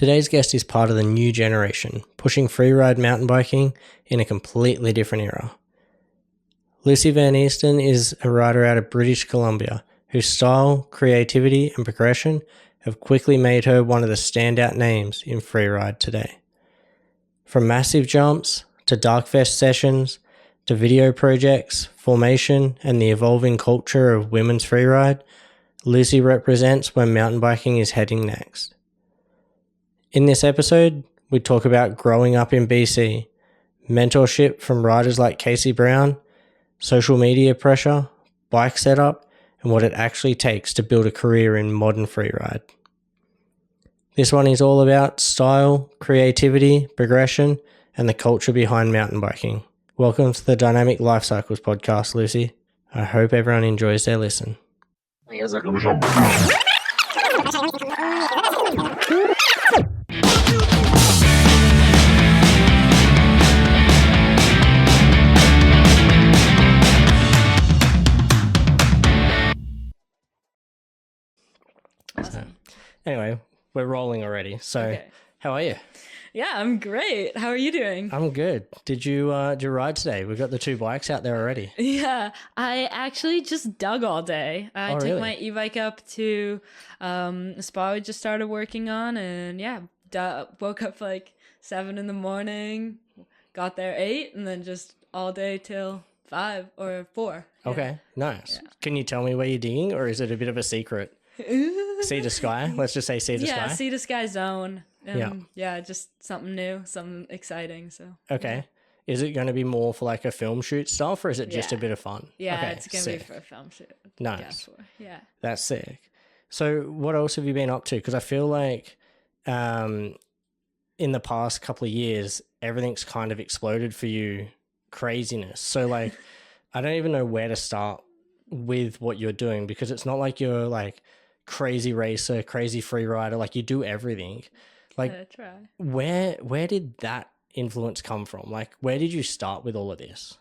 Today's guest is part of the new generation, pushing freeride mountain biking in a completely different era. Lucy Van Eesteren is a rider out of British Columbia whose style, creativity and progression have quickly made her one of the standout names in freeride today. From massive jumps to darkfest sessions to video projects, formation and the evolving culture of women's freeride, Lucy represents where mountain biking is heading next. In this episode, we talk about growing up in BC, mentorship from riders like Casey Brown, social media pressure, bike setup, and what it actually takes to build a career in modern freeride. This one is all about style, creativity, progression, and the culture behind mountain biking. Welcome to the Dynamic Life Cycles podcast, Lucy. I hope everyone enjoys their listen. Awesome. Anyway, we're rolling already. So, Okay. How are you? Yeah, I'm great. How are you doing? I'm good. Did you ride today? We've got the two bikes out there already. Yeah, I actually just dug all day. I took really? my e-bike up to a spa we just started working on, and yeah, woke up like 7 a.m, got there 8, and then just all day till 5 or 4. Yeah. Okay, nice. Yeah. Can you tell me where you're digging, or is it a bit of a secret? Sea to sky? Let's just say sea to Yeah, sky. sea to sky zone. Yeah. Yeah, just something new, something exciting. So Okay. Is it going to be more for like a film shoot stuff, or is it just a Yeah. bit of fun? yeah, Okay, it's gonna sick. be for a film shoot. Nice. Yeah. That's sick. So what else have you been up to? Because I feel like in the past couple of years, everything's kind of exploded for you, craziness. So like, I don't even know where to start with what you're doing, because it's not like you're like crazy racer, crazy free rider, like you do everything. Like Try. where did that influence come from? Like where did you start with all of this?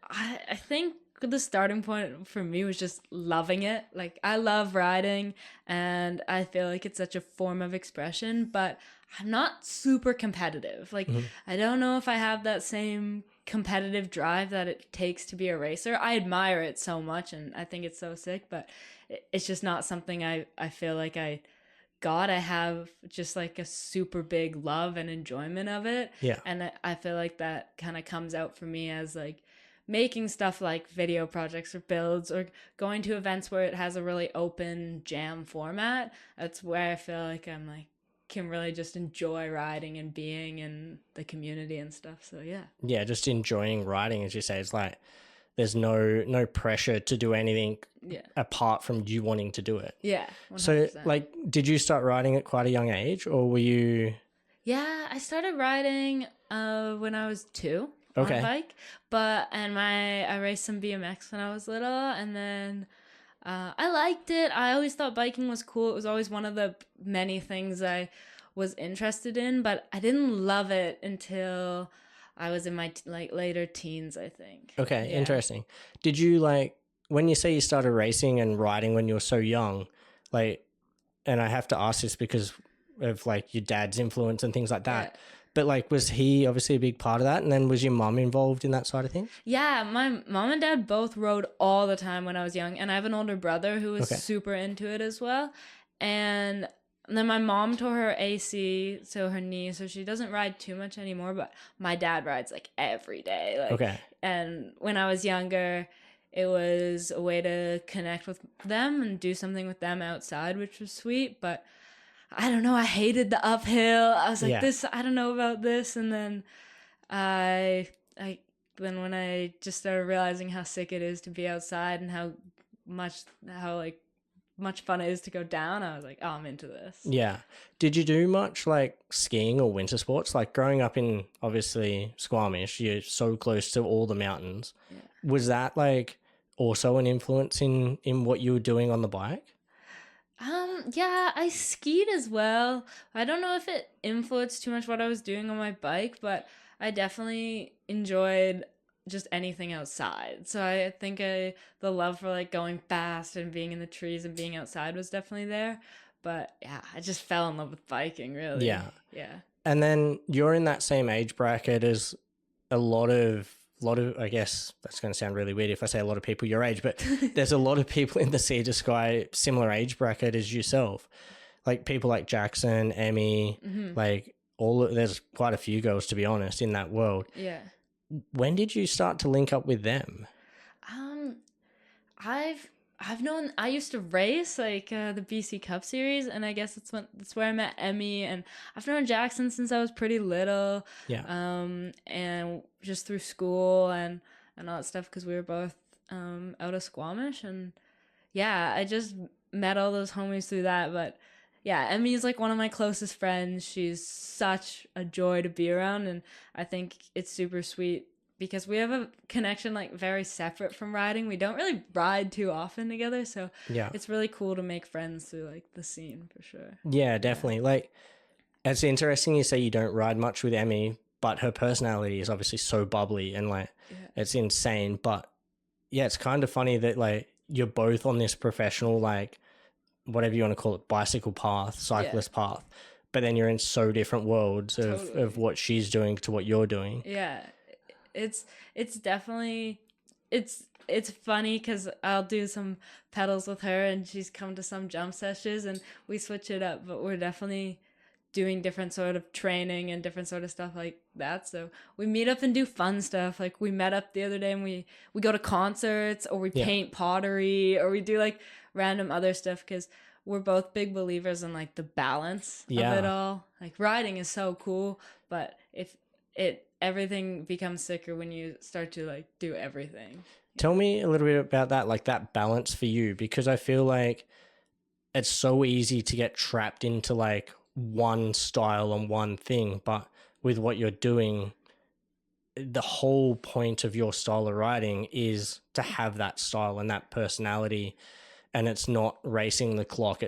I think the starting point for me was just loving it. Like, I love riding, and I feel like it's such a form of expression, but I'm not super competitive. Like, I don't know if I have that same competitive drive that it takes to be a racer. I admire it so much, and I think it's so sick, but it's just not something I feel like I have just like a super big love and enjoyment of it. Yeah. And I feel like that kind of comes out for me as like making stuff like video projects or builds, or going to events where it has a really open jam format. That's where I feel like I'm like can really just enjoy riding and being in the community and stuff. So yeah, just enjoying riding, as you say. It's like there's no pressure to do anything apart from you wanting to do it. Yeah, 100%. So like, did you start riding at quite a young age, or were you? Yeah, I started riding when I was 2 on a bike, I raced some BMX when I was little, and then I liked it. I always thought biking was cool. It was always one of the many things I was interested in, but I didn't love it until I was in my later teens, I think. Okay, Yeah. interesting. Did you like, when you say you started racing and riding when you were so young, like, and I have to ask this because of like your dad's influence and things like that, but like, was he obviously a big part of that? And then was your mum involved in that side of things? Yeah, my mom and dad both rode all the time when I was young, and I have an older brother who was super into it as well. And then my mom tore her AC, so her knee, so she doesn't ride too much anymore, but my dad rides like every day. Like, and when I was younger, it was a way to connect with them and do something with them outside, which was sweet. But I don't know, I hated the uphill. I was like, I don't know about this. And then when I just started realizing how sick it is to be outside and how much fun it is to go down, I was like, oh, I'm into this. Yeah. Did you do much like skiing or winter sports? Like growing up in obviously Squamish, you're so close to all the mountains. Yeah. Was that like also an influence in what you were doing on the bike? Yeah, I skied as well. I don't know if it influenced too much what I was doing on my bike, but I definitely enjoyed just anything outside. So I think the love for like going fast and being in the trees and being outside was definitely there. Yeah. yeah, I just fell in love with biking, really. Yeah. Yeah. And then you're in that same age bracket as a lot of I guess that's going to sound really weird if I say a lot of people your age, but there's a lot of people in the Sea to Sky similar age bracket as yourself. Like people like Jackson, Emmy, like there's quite a few girls, to be honest, in that world. Yeah. When did you start to link up with them? Um, I've known, I used to race like the BC Cup series, and I guess that's where I met Emmy, and I've known Jackson since I was pretty little. Yeah. And just through school and all that stuff, because we were both out of Squamish, and yeah, I just met all those homies through that. But yeah, Emmy is like one of my closest friends. She's such a joy to be around, and I think it's super sweet because we have a connection like very separate from riding. We don't really ride too often together, so Yeah. it's really cool to make friends through like the scene for sure. Yeah, definitely. Yeah. Like, it's interesting you say you don't ride much with Emmy, but her personality is obviously so bubbly and like it's insane. But yeah, it's kind of funny that like you're both on this professional, like whatever you want to call it, bicycle path, cyclist path, but then you're in so different worlds of what she's doing to what you're doing. Yeah. It's definitely, it's funny because I'll do some pedals with her and she's come to some jump sessions and we switch it up, but we're definitely doing different sort of training and different sort of stuff like that. So we meet up and do fun stuff. Like we met up the other day and we go to concerts, or we paint pottery, or we do like random other stuff, because we're both big believers in like the balance of it all. Like riding is so cool, but if everything becomes sicker when you start to like do everything. Tell me a little bit about that, like that balance for you, because I feel like it's so easy to get trapped into like one style and one thing, but with what you're doing, the whole point of your style of riding is to have that style and that personality, and it's not racing the clock.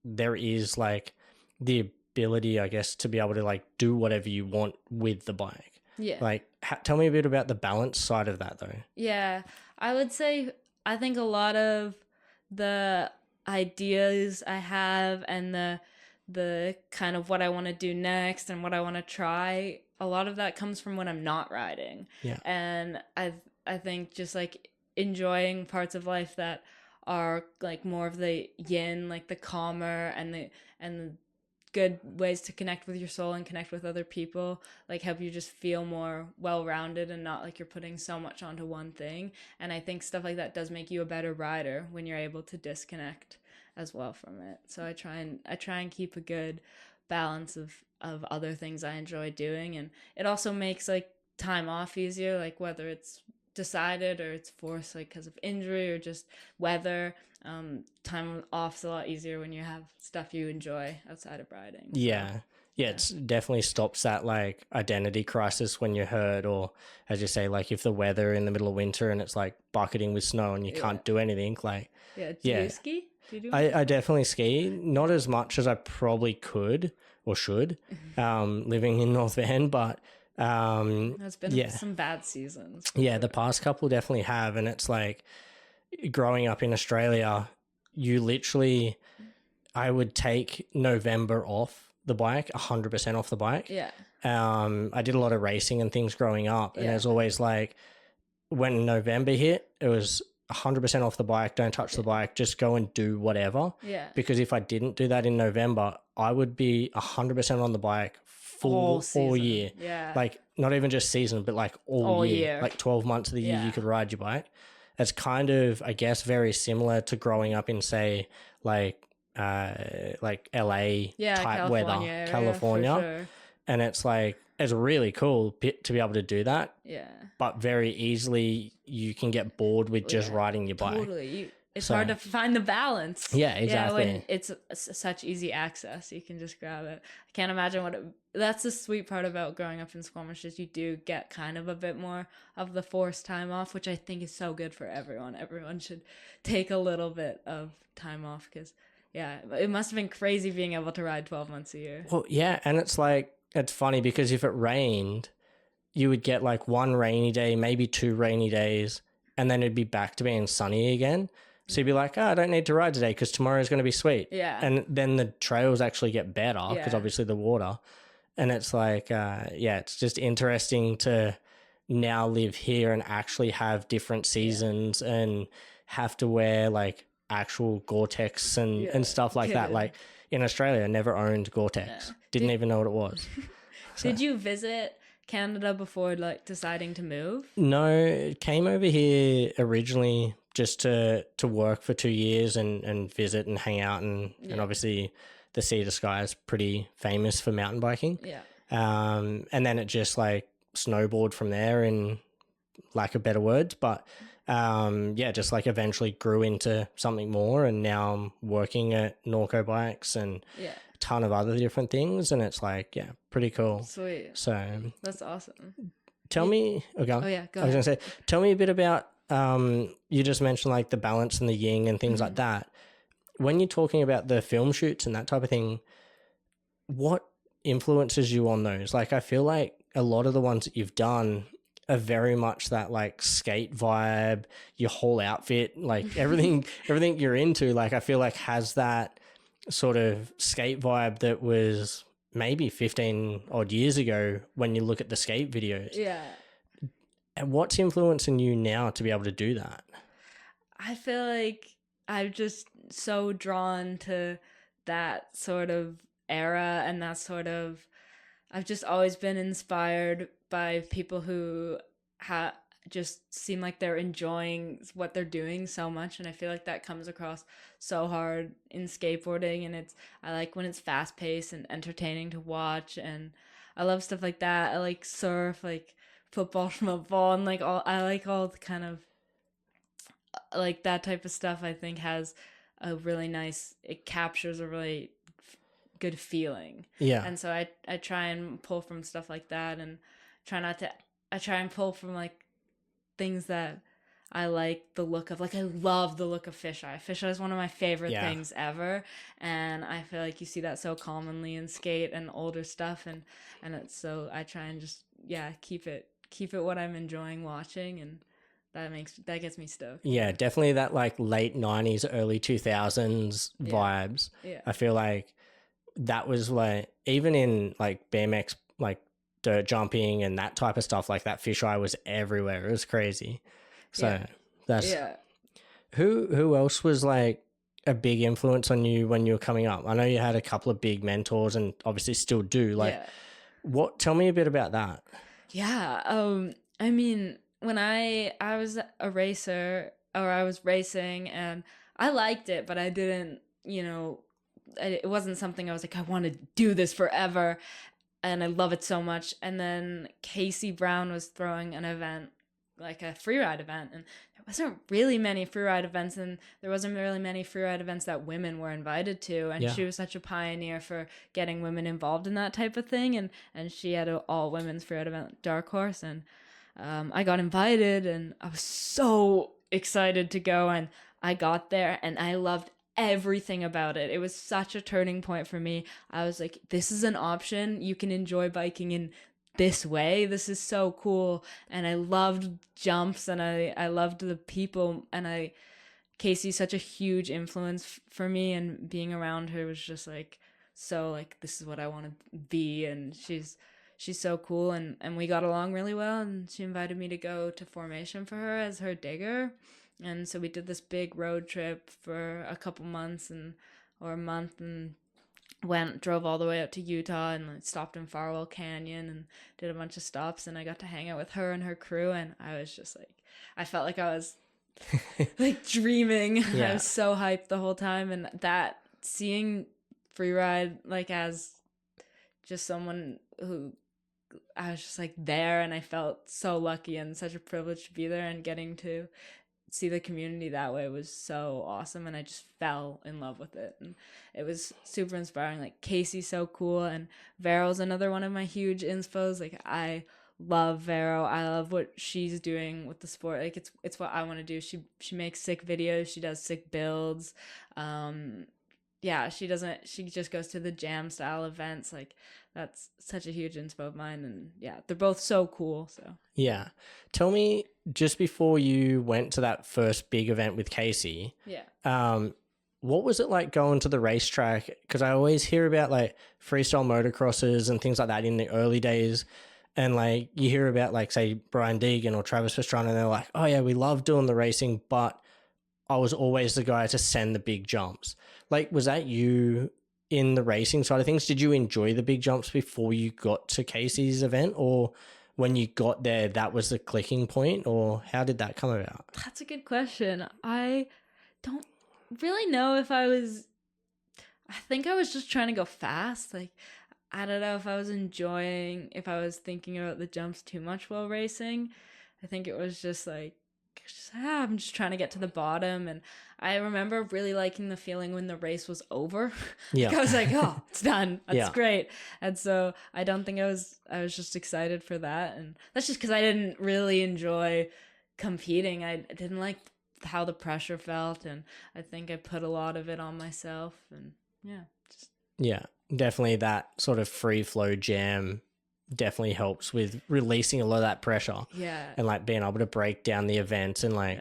There is like the ability, I guess, to be able to like do whatever you want with the bike. Yeah. Like, tell me a bit about the balance side of that, though. Yeah, I would say I think a lot of the ideas I have and the kind of what I want to do next and what I want to try, a lot of that comes from when I'm not riding. Yeah. And I think just like enjoying parts of life that are like more of the yin, like the calmer and the good ways to connect with your soul and connect with other people, like help you just feel more well-rounded and not like you're putting so much onto one thing. And I think stuff like that does make you a better rider when you're able to disconnect as well from it. So I try and keep a good balance of other things I enjoy doing, and it also makes like time off easier, like whether it's decided or it's forced like because of injury or just weather. Time off's a lot easier when you have stuff you enjoy outside of riding. So, yeah, it definitely stops that like identity crisis when you're hurt, or as you say, like if the weather in the middle of winter and it's like bucketing with snow and you can't do anything. Like do you ski? Do you do I definitely ski, not as much as I probably could or should, living in North Van, but there's been some bad seasons. Yeah, the past couple definitely have, and it's like growing up in Australia, you literally, I would take November off the bike, 100% off the bike. Yeah. I did a lot of racing and things growing up, and it was always like when November hit, it was 100% off the bike, don't touch the bike, just go and do whatever. Yeah. Because if I didn't do that in November, I would be 100% on the bike all year. Yeah. Like not even just season, but like all year. Like 12 months of the year you could ride your bike. It's kind of, I guess, very similar to growing up in, say, like LA type weather, California. For sure. And it's like, it's really cool to be able to do that. Yeah. But very easily you can get bored with just riding your bike. Totally. It's hard to find the balance. Yeah, exactly. Yeah, when it's such easy access, you can just grab it. I can't imagine that's the sweet part about growing up in Squamish, is you do get kind of a bit more of the forced time off, which I think is so good for everyone. Everyone should take a little bit of time off, because it must have been crazy being able to ride 12 months a year. Well, yeah, and it's like, it's funny because if it rained, you would get like one rainy day, maybe 2 rainy days, and then it'd be back to being sunny again. So you'd be like, I don't need to ride today because tomorrow's going to be sweet. Yeah. And then the trails actually get better because Yeah. obviously the water. And it's like, it's just interesting to now live here and actually have different seasons and have to wear like actual Gore-Tex and stuff like that. Like in Australia, I never owned Gore-Tex. Didn't even know what it was. Did you visit Canada before like deciding to move? No, came over here originally just to work for 2 years and visit and hang out and obviously the Sea to Sky is pretty famous for mountain biking. Yeah. And then it just like snowboarded from there in lack of better words, but just like eventually grew into something more and now I'm working at Norco Bikes and a ton of other different things and it's like, pretty cool. Sweet. So that's awesome. Tell me, go I was ahead. going to say, tell me a bit about, you just mentioned like the balance and the yin and things like that. When you're talking about the film shoots and that type of thing, what influences you on those? Like, I feel like a lot of the ones that you've done are very much that like skate vibe, your whole outfit, like everything you're into, like I feel like has that sort of skate vibe that was maybe 15 odd years ago when you look at the skate videos. Yeah. And what's influencing you now to be able to do that? I feel like I'm just so drawn to that sort of era and that sort of, I've just always been inspired by people who just seem like they're enjoying what they're doing so much, and I feel like that comes across so hard in skateboarding. And I like when it's fast paced and entertaining to watch, and I love stuff like that. I like surf, like football, and like I like all the kind of like that type of stuff. I think has a really nice, it captures a really good feeling. Yeah. And so I try and pull from stuff like that and I try and pull from like things that I like the look of. Like I love the look of fisheye. Fisheye is one of my favorite things ever. And I feel like you see that so commonly in skate and older stuff and it's so I try and just keep it what I'm enjoying watching, and that gets me stoked. Yeah, definitely that like late 90s, early 2000s vibes. Yeah. I feel like that was like, even in like BMX, like dirt jumping and that type of stuff, like that fisheye was everywhere. It was crazy. So that's who else was like a big influence on you when you were coming up? I know you had a couple of big mentors and obviously still do. Like tell me a bit about that. Yeah. I mean, when I was a racer, or I was racing, and I liked it, but I didn't, it wasn't something I was like, I want to do this forever, and I love it so much. And then Casey Brown was throwing an event, like a freeride event, and there wasn't really many freeride events, and there wasn't really many freeride events that women were invited to, and she was such a pioneer for getting women involved in that type of thing, and she had an all women's freeride event, Dark Horse, and I got invited, and I was so excited to go, and I got there, and I loved everything about it. It was such a turning point for me. I was like, this is an option. You can enjoy biking in this way. This is so cool. And I loved jumps, and I loved the people, and Casey's such a huge influence for me, and being around her was just like, so like, this is what I want to be. And she's so cool, and we got along really well, and she invited me to go to formation for her as her digger. And so we did this big road trip for a couple months or a month, and drove all the way out to Utah, and like, stopped in Farwell Canyon and did a bunch of stops, and I got to hang out with her and her crew, and I was just like, I felt like I was like dreaming. I was so hyped the whole time, and that seeing Freeride like as just someone who I was just like there, and I felt so lucky and such a privilege to be there, and getting to see the community that way was so awesome, and I just fell in love with it, and it was super inspiring. Like Casey's so cool, and Vero's another one of my huge inspos. Like I love Vero. I love what she's doing with the sport. Like it's what I want to do. She makes sick videos. She does sick builds. yeah, she just goes to the jam style events. Like that's such a huge inspo of mine. And yeah, they're both so cool. So Yeah. Tell me, just before you went to that first big event with Casey, yeah. what was it like going to the racetrack? Because I always hear about like freestyle motocrosses and things like that in the early days. And like you hear about like, say, Brian Deegan or Travis Pastrana, and they're like, oh yeah, we love doing the racing, but I was always the guy to send the big jumps. Like, was that you in the racing side of things? Did you enjoy the big jumps before you got to Casey's event, or when you got there, that was the clicking point, or how did that come about? That's a good question. I don't really know if I think I was just trying to go fast. Like, I don't know if I was thinking about the jumps too much while racing. I think it was just like, I'm just trying to get to the bottom. And I remember really liking the feeling when the race was over. Yeah. Like, I was like, oh, it's done. That's Yeah. great. And so I don't think I was just excited for that. And that's just because I didn't really enjoy competing. I didn't like how the pressure felt. And I think I put a lot of it on myself. And yeah, just. Yeah, definitely that sort of free flow jam definitely helps with releasing a lot of that pressure. Yeah. And like being able to break down the events and like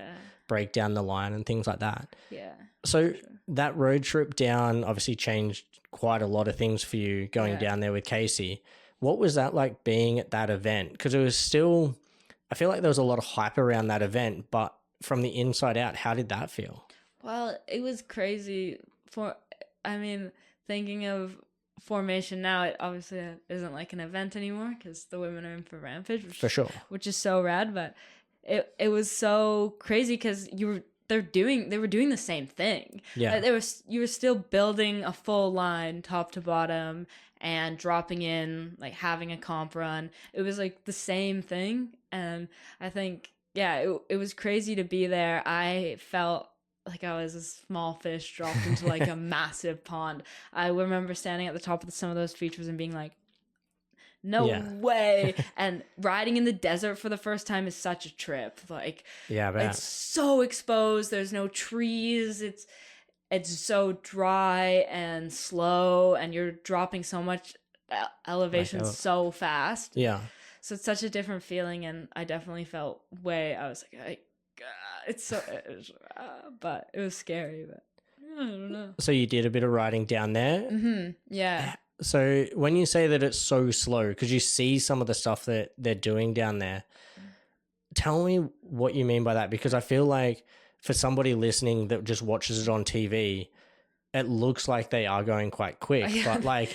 break down the line and things like that. Yeah. So that road trip down obviously changed quite a lot of things for you going down there with Casey. What was that like being at that event? Because it was still, I feel like there was a lot of hype around that event, but from the inside out, how did that feel? Well, it was crazy thinking of formation now, it obviously isn't like an event anymore because the women are in for Rampage, which is so rad. But it was so crazy because they were doing the same thing. Yeah, you were still building a full line top to bottom and dropping in, like having a comp run. It was like the same thing, and I think it was crazy to be there. I felt like I was a small fish dropped into like a massive pond. I remember standing at the top of some of those features and being like, no way. And riding in the desert for the first time is such a trip. Like, it's so exposed. There's no trees. It's so dry and slow, and you're dropping so much elevation so fast. Yeah. So it's such a different feeling, and I definitely felt I was like, but it was scary, but I don't know. So you did a bit of riding down there? Mm-hmm. Yeah. So when you say that it's so slow, because you see some of the stuff that they're doing down there, tell me what you mean by that, because I feel like for somebody listening that just watches it on TV, it looks like they are going quite quick, but like,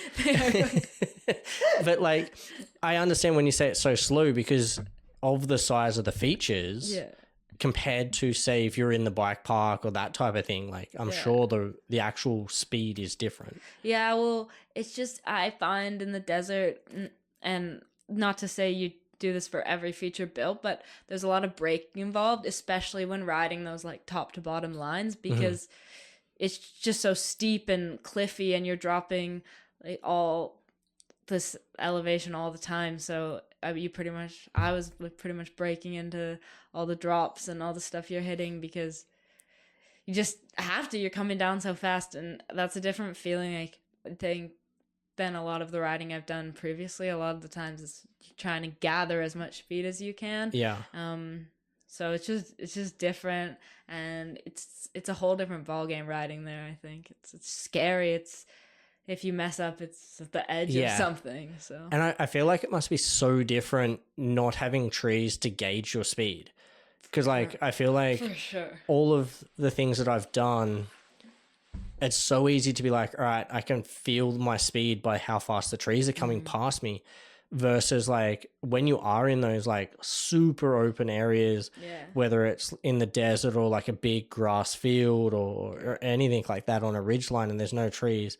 but like, I understand when you say it's so slow because of the size of the features. Yeah. Compared to, say, if you're in the bike park or that type of thing, like I'm sure the actual speed is different. Yeah, well, it's just I find in the desert, and not to say you do this for every feature built, but there's a lot of braking involved, especially when riding those like top to bottom lines, because it's just so steep and cliffy, and you're dropping like all this elevation all the time. So I was pretty much breaking into all the drops and all the stuff you're hitting because you just have to. You're coming down so fast, and that's a different feeling, I think, than a lot of the riding I've done previously. A lot of the times it's trying to gather as much speed as you can. Yeah. So it's just different, and it's a whole different ballgame riding there. I think it's scary. If you mess up, it's at the edge of something. So, and I feel like it must be so different not having trees to gauge your speed, because like I feel like for sure all of the things that I've done, it's so easy to be like, all right, I can feel my speed by how fast the trees are coming past me, versus like when you are in those like super open areas, whether it's in the desert or like a big grass field or anything like that on a ridgeline and there's no trees.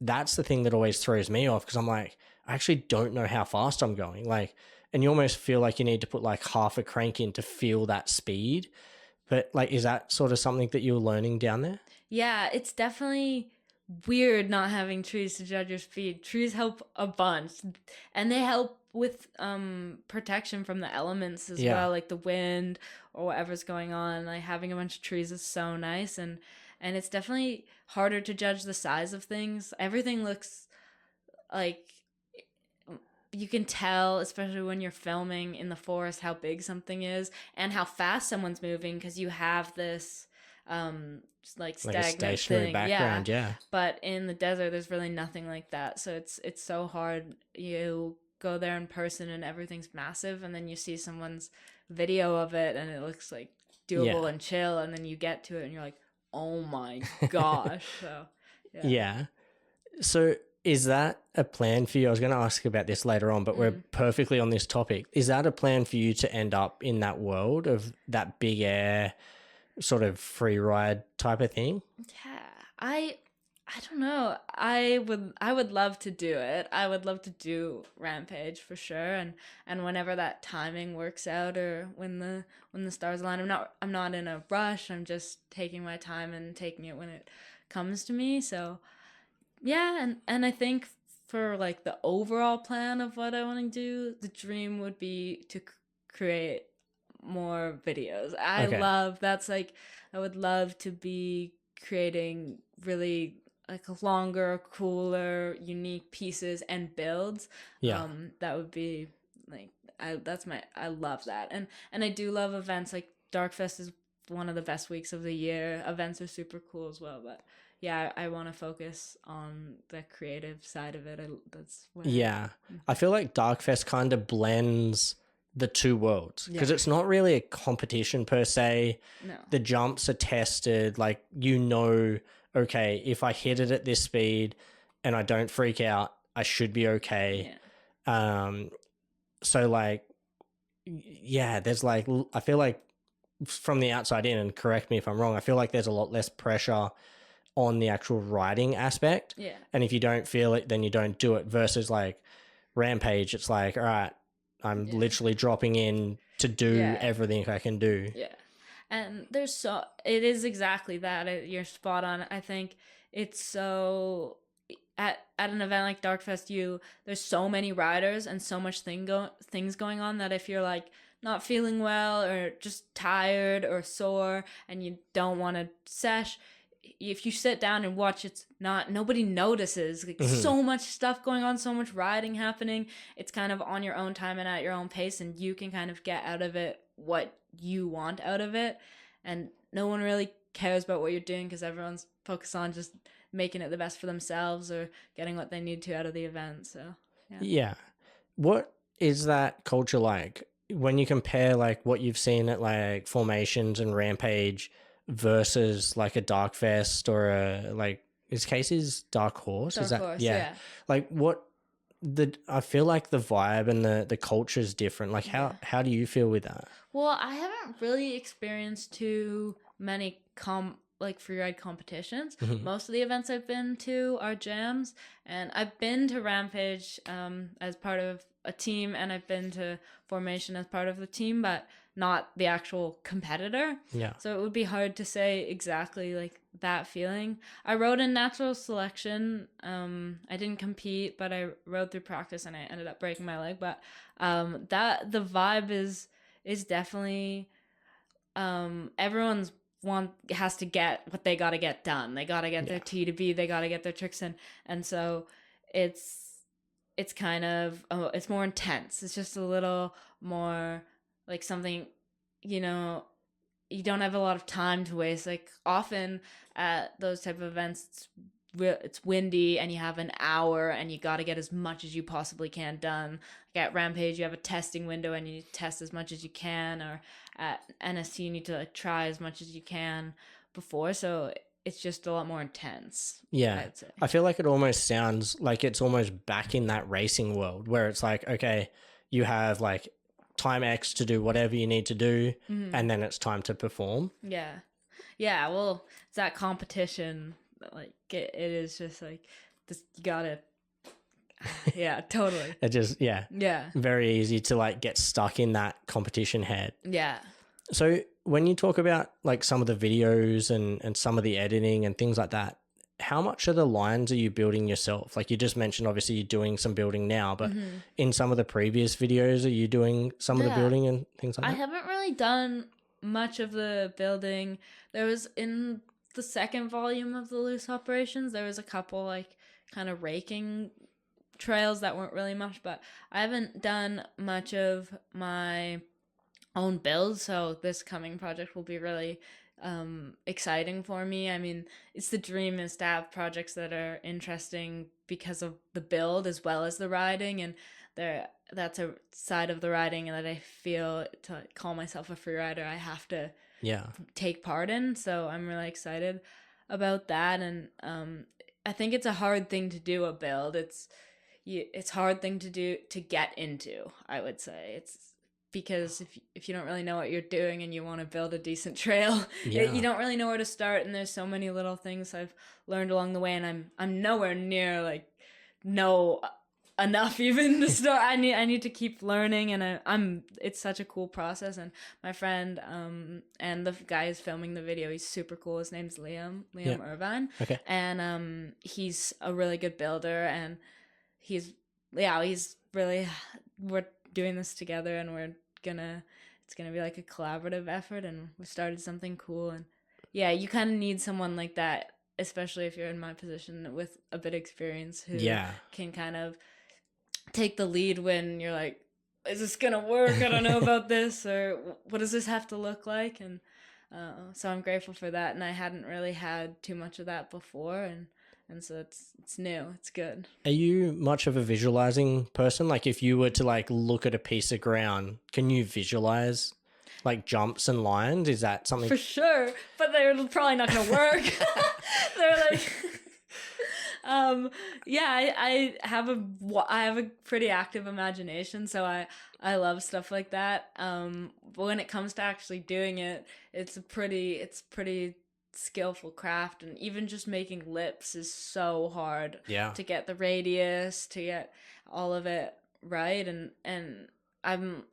That's the thing that always throws me off, because I'm like, I actually don't know how fast I'm going. Like, and you almost feel like you need to put like half a crank in to feel that speed. But like, is that sort of something that you were learning down there? Yeah, it's definitely weird not having trees to judge your speed. Trees help a bunch, and they help with protection from the elements as well, like the wind or whatever's going on. Like having a bunch of trees is so nice, and and it's definitely harder to judge the size of things. Everything looks like, you can tell, especially when you're filming in the forest, how big something is and how fast someone's moving, because you have this like stagnant stationary thing. background. Yeah. But in the desert, there's really nothing like that. So it's so hard. You go there in person and everything's massive, and then you see someone's video of it and it looks like doable and chill, and then you get to it and you're like, oh my gosh. So yeah. So is that a plan for you? I was going to ask about this later on, but we're perfectly on this topic. Is that a plan for you to end up in that world of that big air sort of free ride type of thing? Yeah, I don't know. I would love to do it. I would love to do Rampage for sure. And whenever that timing works out, or when the stars align, I'm not in a rush. I'm just taking my time and taking it when it comes to me. So yeah, and I think for like the overall plan of what I want to do, the dream would be to create more videos. I would love to be creating really like longer, cooler, unique pieces and builds. Yeah. That would be like, I love that. And I do love events. Like Darkfest is one of the best weeks of the year. Events are super cool as well, but yeah, I want to focus on the creative side of it. That's where I feel like Darkfest kind of blends the two worlds, because it's not really a competition per se. No. The jumps are tested, like, okay, if I hit it at this speed and I don't freak out, I should be okay. So like, yeah, there's like, I feel like from the outside in, and correct me if I'm wrong, I feel like there's a lot less pressure on the actual riding aspect. Yeah. And if you don't feel it, then you don't do it, versus like Rampage, it's like, all right, I'm literally dropping in to do everything I can do. Yeah. And it is exactly that. You're spot on. I think it's so, at an event like Darkfest, there's so many riders and so much things going on, that if you're like not feeling well or just tired or sore and you don't want to sesh, if you sit down and watch, nobody notices. Like, so much stuff going on, so much riding happening. It's kind of on your own time and at your own pace, and you can kind of get out of it what you want out of it. And no one really cares about what you're doing, because everyone's focused on just making it the best for themselves or getting what they need to out of the event. So yeah. What is that culture like when you compare like what you've seen at like Formations and Rampage versus like a Darkfest or a, like, is Casey's Dark Horse? Yeah. Like I feel like the vibe and the culture is different. Like how do you feel with that? Well, I haven't really experienced too many like freeride competitions. Most of the events I've been to are jams, and I've been to Rampage as part of a team, and I've been to Formation as part of the team, but not the actual competitor. Yeah. So it would be hard to say exactly like that feeling. I rode in natural selection. I didn't compete, but I rode through practice and I ended up breaking my leg. But that the vibe is definitely everyone's has to get what they got to get done. They got to get their T to B. They got to get their tricks in, and so it's kind of it's more intense. It's just a little more like something, you don't have a lot of time to waste. Like often at those type of events, it's windy and you have an hour and you got to get as much as you possibly can done. Like at Rampage, you have a testing window and you test as much as you can, or at NST, you need to like try as much as you can before. So it's just a lot more intense. Yeah. I'd say. I feel like it almost sounds like it's almost back in that racing world where it's like, okay, you have like time X to do whatever you need to do, and then it's time to perform. Yeah. Well, it's that competition. Like it is just like this. You gotta. Yeah, totally. It just very easy to like get stuck in that competition head. Yeah. So when you talk about like some of the videos and some of the editing and things like that, how much of the lines are you building yourself? Like you just mentioned, obviously you're doing some building now, but in some of the previous videos, are you doing some of the building and things like that? I haven't really done much of the building. There was in the second volume of the loose operations. There was a couple like kind of raking trails that weren't really much, but I haven't done much of my own build, so this coming project will be really exciting for me. I mean, it's the dream is to have projects that are interesting because of the build as well as the riding, and that's a side of the riding that I feel to call myself a free rider I have to take part in. So I'm really excited about that, and I think it's a hard thing to do a build. It's hard thing to do to get into, I would say. It's because if you don't really know what you're doing and you want to build a decent trail, you don't really know where to start, and there's so many little things I've learned along the way, and I'm nowhere near like know enough even to start. I need to keep learning, and it's such a cool process. And my friend and the guy who's filming the video, he's super cool. His name's Liam Irvine. Okay. And he's a really good builder, and he's really, we're doing this together, and it's gonna be like a collaborative effort, and we started something cool. And yeah, you kind of need someone like that, especially if you're in my position with a bit of experience, who can kind of take the lead when you're like, is this gonna work? I don't know about this, or what does this have to look like? And so I'm grateful for that, and I hadn't really had too much of that before, and so it's new. It's good. Are you much of a visualizing person? Like if you were to like look at a piece of ground, can you visualize like jumps and lines? Is that something? For sure, but they're probably not going to work. They're like, I have a pretty active imagination, so I love stuff like that. But when it comes to actually doing it, it's pretty skillful craft, and even just making lips is so hard to get the radius, to get all of it right, and I'm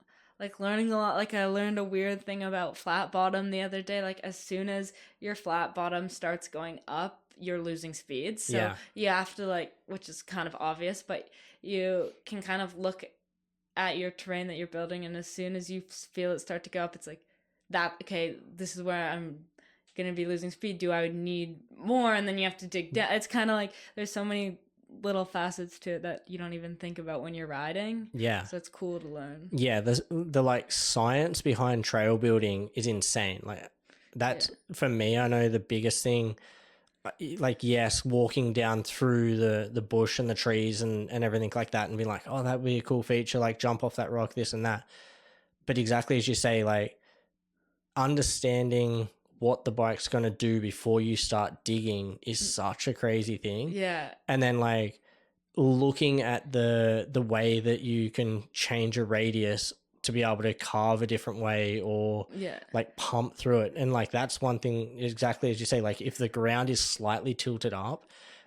like learning a lot. Like I learned a weird thing about flat bottom the other day. Like as soon as your flat bottom starts going up, you're losing speed, so you have to like, which is kind of obvious, but you can kind of look at your terrain that you're building, and as soon as you feel it start to go up, it's like that, okay, this is where I'm gonna be losing speed. Do I need more? And then you have to dig down. It's kind of like there's so many little facets to it that you don't even think about when you're riding. So it's cool to learn. The like science behind trail building is insane. Like that's for me, I know the biggest thing, like yes, walking down through the bush and the trees and everything like that, and being like, oh, that'd be a cool feature, like jump off that rock, this and that. But exactly as you say, like understanding what the bike's going to do before you start digging is such a crazy thing. And then like looking at the way that you can change a radius to be able to carve a different way, or like pump through it. And like that's one thing, exactly as you say, like if the ground is slightly tilted up,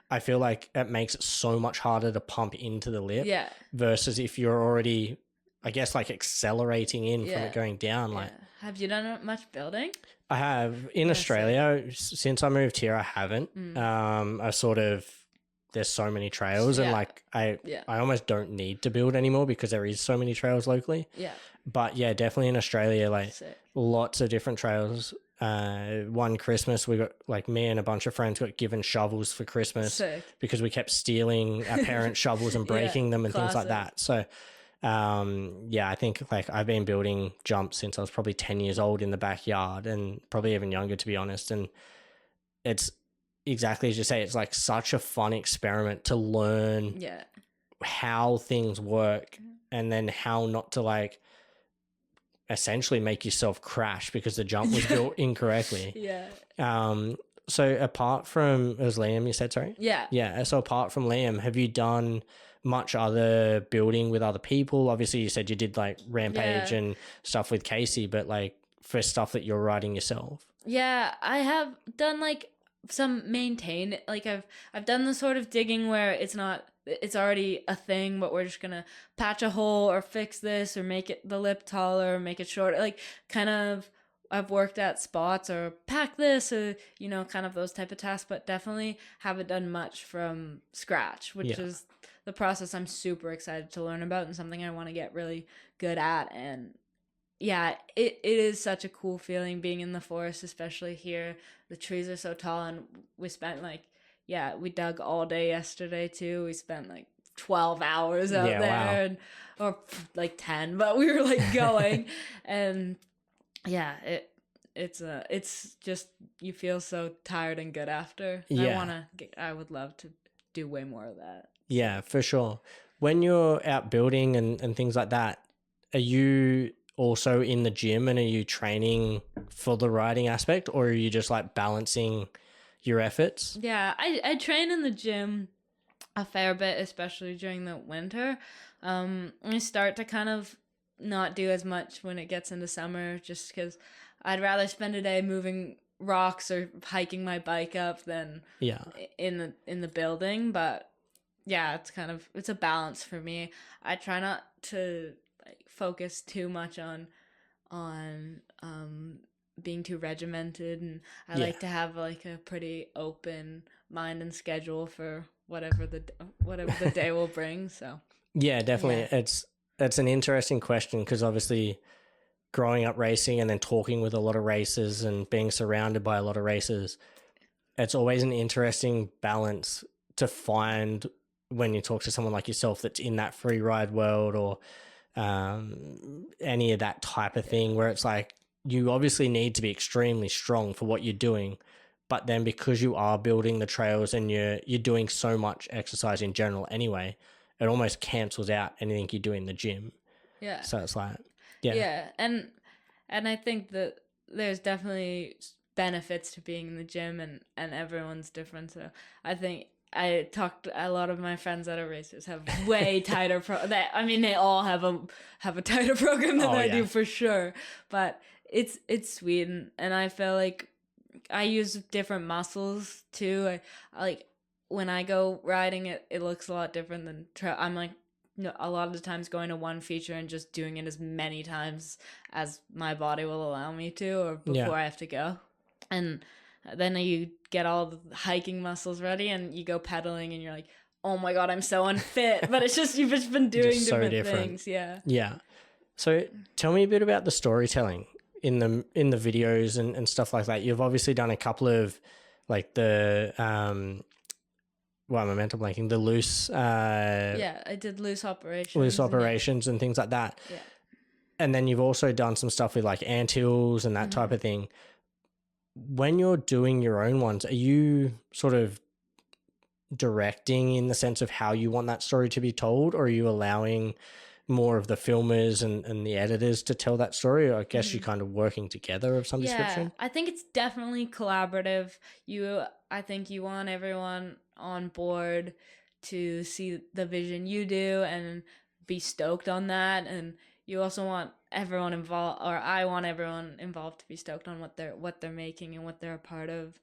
I feel like it makes it so much harder to pump into the lip versus if you're already, I guess, like accelerating in from it going down. Like, have you done much building? I have in Australia. Since I moved here, I haven't. I sort of, there's so many trails, and like I almost don't need to build anymore because there is so many trails locally. But yeah, definitely in Australia, like lots of different trails. One Christmas, we got, like, me and a bunch of friends got given shovels for Christmas because we kept stealing our parents' shovels and breaking them and things like that. So I think like I've been building jumps since I was probably 10 years old in the backyard, and probably even younger, to be honest. And it's exactly as you say, it's like such a fun experiment to learn how things work, and then how not to like essentially make yourself crash because the jump was built incorrectly. So apart from, it was Liam you said, sorry? So apart from Liam, have you done much other building with other people? Obviously you said you did like Rampage and stuff with Casey, but like for stuff that you're writing yourself. I have done like some maintain, like I've done the sort of digging where it's already a thing, but we're just gonna patch a hole or fix this or make it the lip taller or make it shorter, like kind of. I've worked at spots or pack this or, kind of those type of tasks, but definitely haven't done much from scratch, which is the process I'm super excited to learn about and something I want to get really good at. And yeah, it is such a cool feeling being in the forest, especially here. The trees are so tall, and we spent like, yeah, we dug all day yesterday too. We spent like 12 hours out Yeah, wow. there, and or like 10, but we were like going, and yeah, it's just you feel so tired and good after. And Yeah. I would love to do way more of that. Yeah, for sure. When you're out building and things like that, are you also in the gym and are you training for the riding aspect, or are you just like balancing your efforts? Yeah, I train in the gym a fair bit, especially during the winter. I start to kind of not do as much when it gets into summer, just because I'd rather spend a day moving rocks or hiking my bike up than Yeah. in the building. But yeah, it's a balance for me. I try not to like focus too much on being too regimented, and I Yeah. like to have like a pretty open mind and schedule for whatever the day will bring. So Yeah, definitely. yeah, It's an interesting question because obviously growing up racing and then talking with a lot of racers and being surrounded by a lot of racers, it's always an interesting balance to find when you talk to someone like yourself that's in that free ride world or any of that type of thing, where it's like you obviously need to be extremely strong for what you're doing, but then because you are building the trails and you're doing so much exercise in general anyway, it almost cancels out anything you do in the gym. yeah, So it's like, yeah, yeah, and I think that there's definitely benefits to being in the gym, and everyone's different. So I think I talked a lot of my friends that are racers have way tighter I mean, they all have a tighter program than Oh, I yeah. do for sure, but it's sweet, and I feel like I use different muscles too. I like when I go riding it looks a lot different than I'm like, no, a lot of the times going to one feature and just doing it as many times as my body will allow me to, or before Yeah. I have to go. And then you get all the hiking muscles ready and you go pedaling and you're like, oh my God, I'm so unfit. But it's just, you've just been doing Just so different different. things. Yeah. Yeah. So tell me a bit about the storytelling in the videos and stuff like that. You've obviously done a couple of like the well, I'm mental blanking, the Yeah, I did loose loose operations. operations and things like that. Yeah. And then you've also done some stuff with like anthills and that type of thing. When you're doing your own ones, are you sort of directing in the sense of how you want that story to be told, or are you allowing more of the filmers and the editors to tell that story? Or I guess you're kind of working together of some description. I think it's definitely collaborative. I think you want everyone on board to see the vision you do and be stoked on that, and you also want everyone involved, or I want everyone involved to be stoked on what they're making and what they're a part of.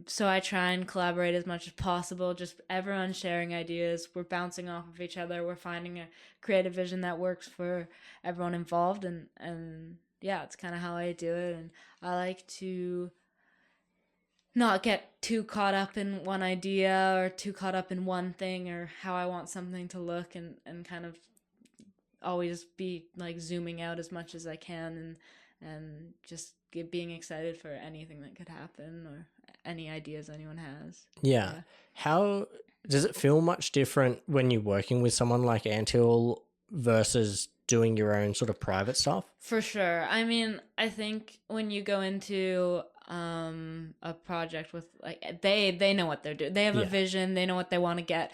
So I try and collaborate as much as possible. Just everyone sharing ideas. We're bouncing off of each other. We're finding a creative vision that works for everyone involved, and yeah, it's kind of how I do it. And I like to not get too caught up in one idea or too caught up in one thing or how I want something to look, and kind of always be like zooming out as much as I can, and just being excited for anything that could happen or any ideas anyone has. Yeah. Yeah. How does it feel much different when you're working with someone like Anthill versus doing your own sort of private stuff? For sure. I mean, I think when you go into a project with like they know what they're doing. They have a Yeah. vision, they know what they want to get.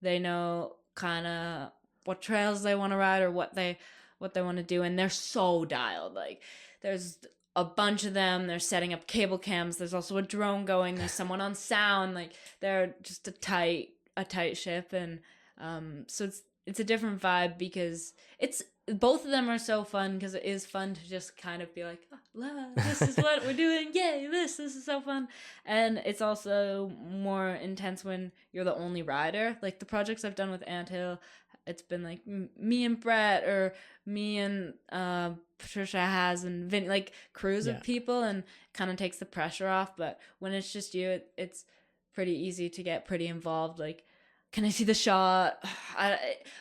They know kind of what trails they want to ride or what they want to do, and they're so dialed. Like there's a bunch of them. They're setting up cable cams. There's also a drone going. There's someone on sound. Like they're just a tight ship, and so it's a different vibe because it's both of them are so fun because it is fun to just kind of be like, oh, this is what we're doing. Yay, this is so fun. And it's also more intense when you're the only rider. Like the projects I've done with Anthill, it's been like me and Brett or me and Patricia has and Vin, like crews of people, and kind of takes the pressure off. But when it's just you, it's pretty easy to get pretty involved. Like can I see the shot?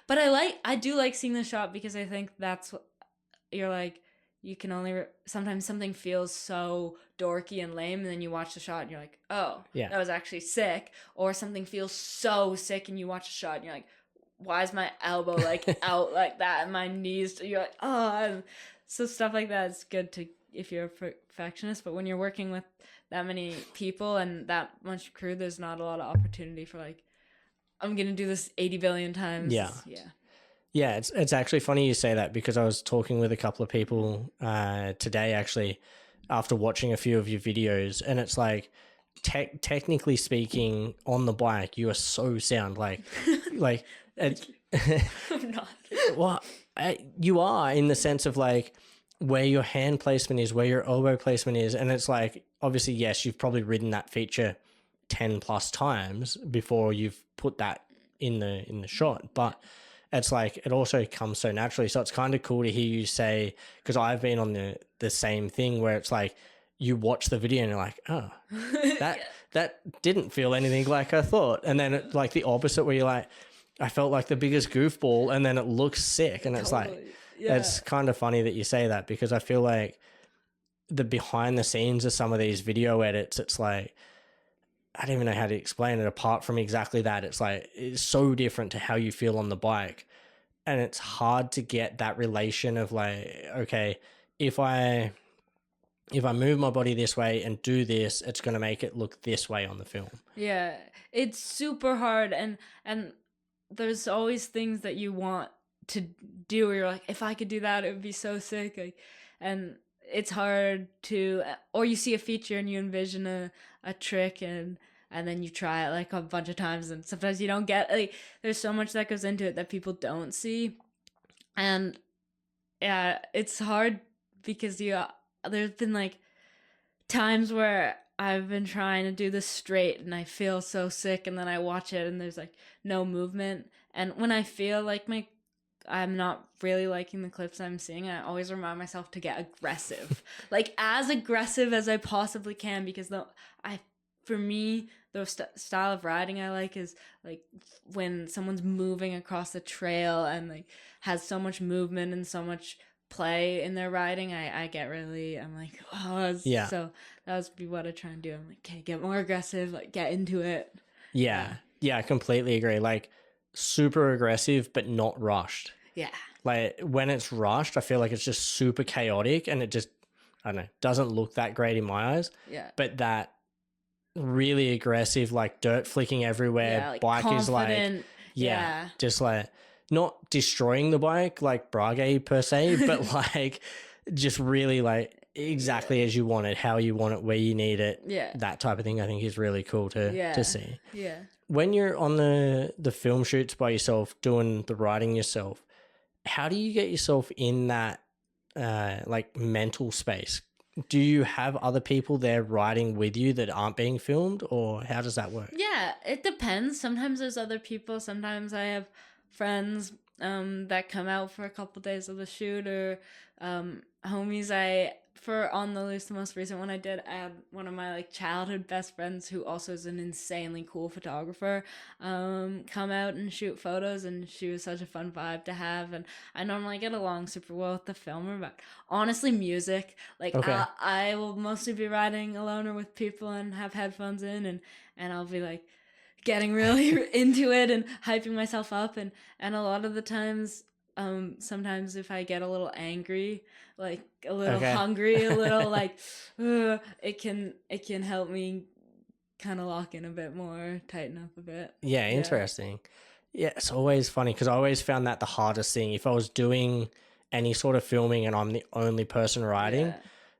But I do like seeing the shot because I think that's what you're like. You can only sometimes something feels so dorky and lame, and then you watch the shot and you're like, oh, Yeah. that was actually sick. Or something feels so sick, and you watch the shot and you're like, why is my elbow like out like that, and my knees? You're like, oh, so stuff like that is good to if you're a perfectionist. But when you're working with that many people and that much crew, there's not a lot of opportunity for like, I'm gonna do this 80 billion times. Yeah. Yeah. Yeah, it's actually funny you say that because I was talking with a couple of people today actually after watching a few of your videos, and it's like technically speaking on the bike you are so sound like I'm not. well you are in the sense of like where your hand placement is, where your elbow placement is, and it's like obviously yes you've probably ridden that feature 10 plus times before you've put that in the shot, but it's like it also comes so naturally. So it's kind of cool to hear you say, because I've been on the same thing where it's like you watch the video and you're like, oh, that didn't feel anything like I thought. And then it, like the opposite where you're like, I felt like the biggest goofball, and then it looks sick. And it's like, it's kind of funny that you say that because I feel like the behind the scenes of some of these video edits, it's like, I don't even know how to explain it apart from exactly that. It's like, it's so different to how you feel on the bike. And it's hard to get that relation of like, okay, if I move my body this way and do this, it's going to make it look this way on the film. Yeah, it's super hard, and there's always things that you want to do where you're like, if I could do that, it would be so sick. Like, and it's hard to, or you see a feature and you envision a trick and then you try it like a bunch of times, and sometimes you don't get, like, there's so much that goes into it that people don't see. And yeah, it's hard because there's been like times where I've been trying to do this straight and I feel so sick, and then I watch it and there's like no movement. And when I feel like I'm not really liking the clips I'm seeing, I always remind myself to get aggressive. Like as aggressive as I possibly can, because for me, the style of riding I like is like when someone's moving across the trail and like has so much movement and so much play in their riding. I'm like, oh, yeah. So that would be what I try and do. I'm like, okay, get more aggressive, like get into it. Yeah, I completely agree. Like super aggressive, but not rushed. Yeah. Like when it's rushed, I feel like it's just super chaotic and it just, I don't know, doesn't look that great in my eyes. Yeah. But that really aggressive, like dirt flicking everywhere, like bike confident. is like, yeah, just like not destroying the bike like Brage per se, but like just really like exactly as you want it, how you want it, where you need it. Yeah. That type of thing I think is really cool to see. Yeah. When you're on the film shoots by yourself, doing the riding yourself, how do you get yourself in that like mental space? Do you have other people there riding with you that aren't being filmed, or how does that work? Yeah, it depends. Sometimes there's other people. Sometimes I have friends that come out for a couple days of the shoot, or homies. For On the Loose, the most recent one I did, I had one of my like childhood best friends who also is an insanely cool photographer come out and shoot photos, and she was such a fun vibe to have. And I normally get along super well with the filmer, but honestly, music, like I will mostly be riding alone or with people and have headphones in, and I'll be like getting really into it and hyping myself up, and a lot of the times sometimes if I get a little angry, like a little hungry, a little like it can help me kind of lock in a bit more, tighten up a bit. Yeah, interesting. Yeah, it's always funny because I always found that the hardest thing. If I was doing any sort of filming and I'm the only person riding,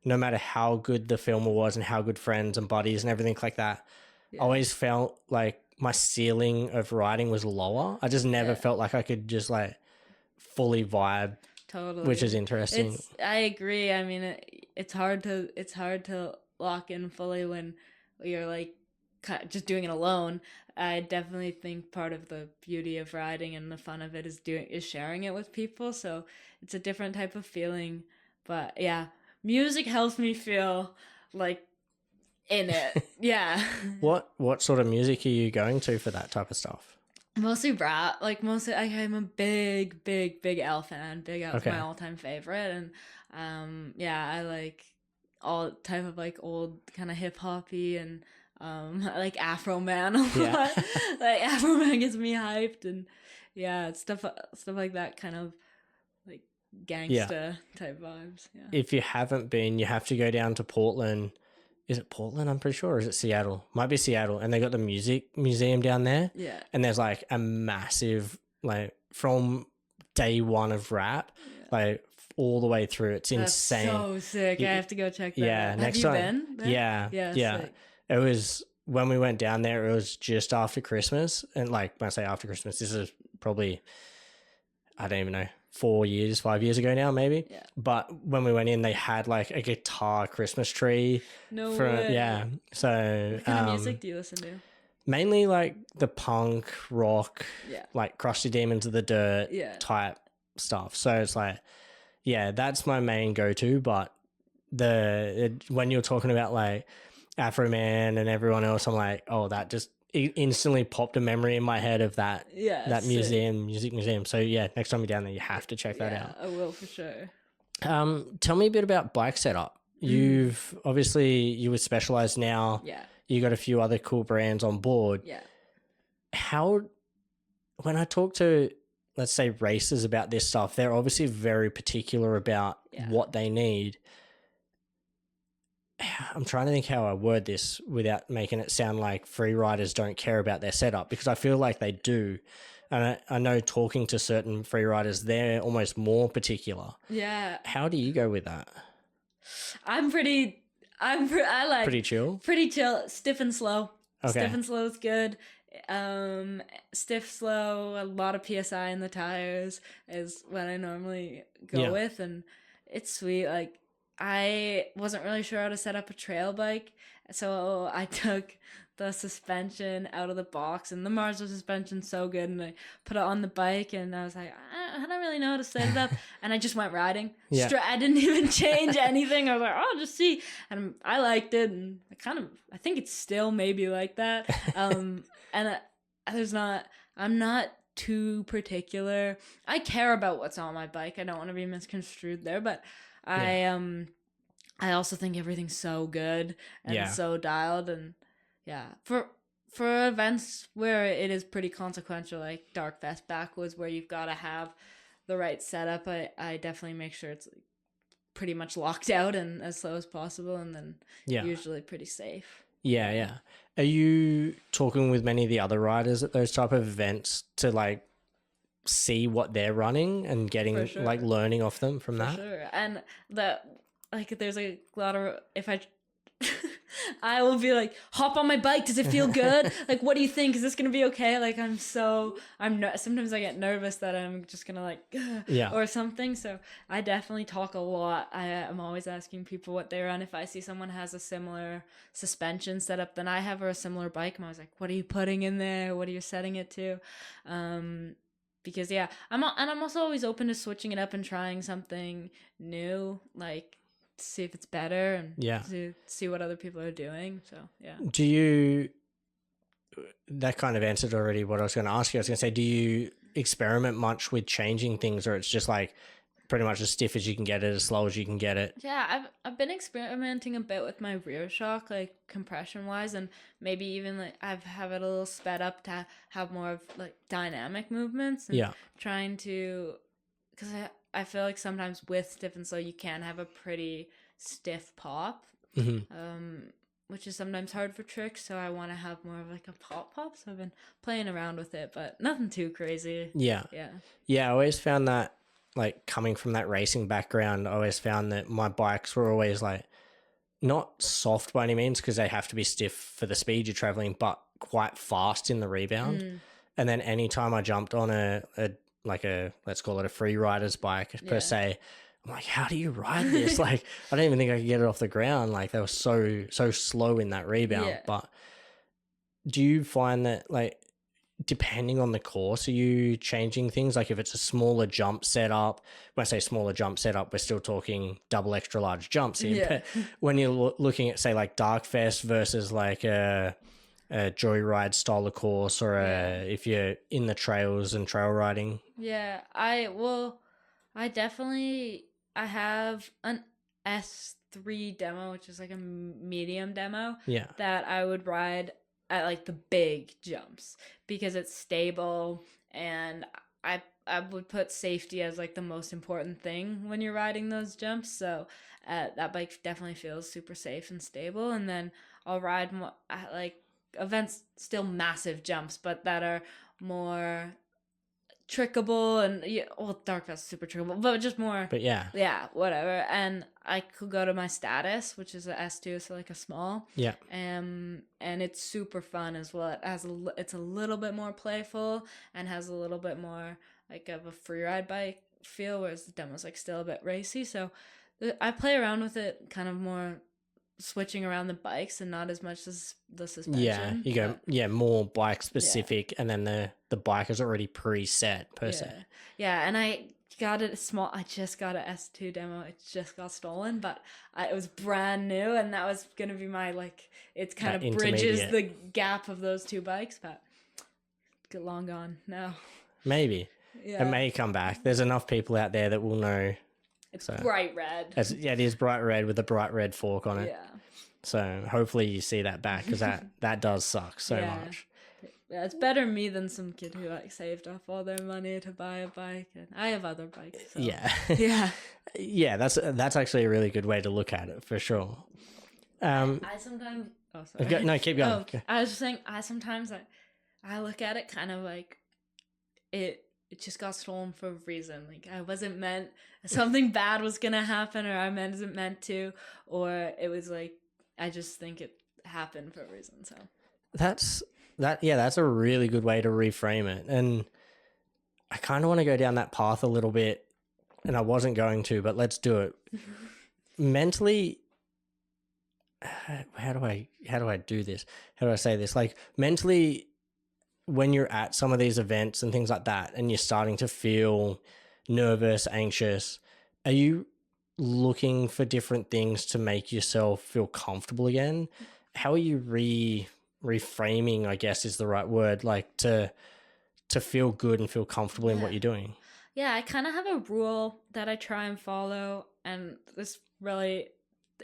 no matter how good the filmer was and how good friends and buddies and everything like that, I always felt like my ceiling of riding was lower. I just never felt like I could just like fully vibe. Totally. Which is interesting. I agree. I mean, it's hard to lock in fully when you're like just doing it alone. I definitely think part of the beauty of riding and the fun of it is sharing it with people. So it's a different type of feeling. But yeah, music helps me feel like in it. Yeah. What sort of music are you going to for that type of stuff? Mostly rap, like mostly. I'm a big L fan. Big L is Okay. my all-time favorite, and yeah, I like all type of like old kind of hip hoppy and I like Afro Man a lot. Yeah. Like Afro Man gets me hyped, and yeah, stuff like that kind of like Yeah. gangsta type vibes. Yeah. If you haven't been, you have to go down to Portland. Is it Portland? I'm pretty sure. Or is it Seattle? Might be Seattle. And they got the music museum down there. Yeah. And there's like a massive, like from day one of rap, like all the way through. It's That's insane. so sick. I have to go check that Yeah. out. Next Have you time. been there? Yeah. Yeah. Yeah. Sick. It was when we went down there, it was just after Christmas. And like when I say after Christmas, this is probably, I don't even know, 5 years ago now, maybe. Yeah. But when we went in, they had like a guitar Christmas tree. No way. Yeah. So What kind of music do you listen to? mainly like the punk rock, Yeah. like Crusty Demons of the Dirt Yeah. type stuff. So it's like, yeah, that's my main go-to. But when you're talking about like Afro Man and everyone else, I'm like, oh, that just instantly popped a memory in my head of that Yeah. music museum. So yeah, next time you're down there, you have to check that out. I will for sure. Tell me a bit about bike setup. You've obviously, you were specialized now. Yeah. You got a few other cool brands on board. Yeah. When I talk to, let's say, racers about this stuff, they're obviously very particular about what they need. I'm trying to think how I word this without making it sound like free riders don't care about their setup, because I feel like they do. And I know talking to certain free riders, they're almost more particular. Yeah. How do you go with that? I like Pretty chill? Pretty chill. Stiff and slow. Okay. Stiff and slow is good. Stiff, slow, a lot of PSI in the tires is what I normally go with, and it's sweet. Like, I wasn't really sure how to set up a trail bike, so I took the suspension out of the box, and the Marshall suspension's so good, and I put it on the bike, and I was like, I don't really know how to set it up, and I just went riding. I didn't even change anything. I was like, oh, I'll just see, and I liked it, and I think it's still maybe like that, and I'm not too particular. I care about what's on my bike. I don't want to be misconstrued there, but I also think everything's so good and so dialed, and for events where it is pretty consequential, like Dark Fest Backwoods, where you've got to have the right setup, I definitely make sure it's like pretty much locked out and as slow as possible, and then usually pretty safe. Yeah. Are you talking with many of the other riders at those type of events to like see what they're running and getting like learning off them from that? Sure. And there's a lot of, if I will be like, hop on my bike. Does it feel good? Like, what do you think? Is this going to be okay? Like, sometimes I get nervous that I'm just going to like, or something. So I definitely talk a lot. I'm always asking people what they run. If I see someone has a similar suspension setup than I have, or a similar bike, I'm always like, what are you putting in there? What are you setting it to? Because I'm also always open to switching it up and trying something new, like, to see if it's better and to see what other people are doing. So do you, that kind of answered already what I was going to ask you. I was going to say, do you experiment much with changing things, or it's just like pretty much as stiff as you can get it, as slow as you can get it? I've been experimenting a bit with my rear shock, like compression wise, and maybe even like have it a little sped up to have more of like dynamic movements, and trying to, because I feel like sometimes with stiff and slow you can have a pretty stiff pop, which is sometimes hard for tricks. So I want to have more of like a pop. So I've been playing around with it, but nothing too crazy. Yeah. I always found that, like, coming from that racing background, I always found that my bikes were always like not soft by any means, because they have to be stiff for the speed you're traveling, but quite fast in the rebound. And then anytime I jumped on a let's call it a free rider's bike per se, I'm like, how do you ride this? Like, I don't even think I could get it off the ground. Like, they were so slow in that rebound. But do you find that, like, depending on the course, are you changing things? Like, if it's a smaller jump setup, when I say smaller jump setup, we're still talking double extra large jumps here. But when you're looking at, say, like Dark Fest versus like a a joyride style of course, or if you're in the trails and trail riding? Yeah, I have an S3 demo, which is like a medium demo Yeah. that I would ride at like the big jumps because it's stable, and I would put safety as like the most important thing when you're riding those jumps. So that bike definitely feels super safe and stable. And then I'll ride more at like events, still massive jumps, but that are more trickable, and yeah, well, Dark Fest is super trickable, but just more, But yeah. yeah, whatever. And I could go to my status, which is a S2, so like a small, Yeah. and it's super fun as well. It's a little bit more playful and has a little bit more like of a free ride bike feel, whereas the demo's like still a bit racy. So I play around with it, kind of more switching around the bikes and not as much as the suspension. Yeah, you go, more bike specific, Yeah. and then the bike is already preset per se. Yeah, and I got it small. I just got a S2 demo. It just got stolen, but it was brand new, and that was gonna be my like. It's kind That of bridges intermediate. the gap of those two bikes, but long gone now. Maybe. Yeah, It may come back. There's enough people out there that will know. it's bright red. It is bright red with a bright red fork on it. Yeah, So hopefully you see that back, because that does suck so much. Yeah, it's better me than some kid who like saved up all their money to buy a bike, and I have other bikes. So. Yeah. Yeah. Yeah, that's actually a really good way to look at it for sure. I sometimes. Oh, sorry. No, keep going. I was just saying. I look at it kind of like it just got stolen for a reason. Like I wasn't meant, something bad was gonna happen, or I wasn't meant to, or it was like I just think it happened for a reason. So That's a really good way to reframe it. And I kind of want to go down that path a little bit, and I wasn't going to, but let's do it. Mentally, how do I do this? How do I say this? Like mentally, when you're at some of these events and things like that, and you're starting to feel nervous, anxious, are you looking for different things to make yourself feel comfortable again? How are you reframing, I guess is the right word, like to feel good and feel comfortable in what you're doing? Yeah, I kind of have a rule that I try and follow, and this really,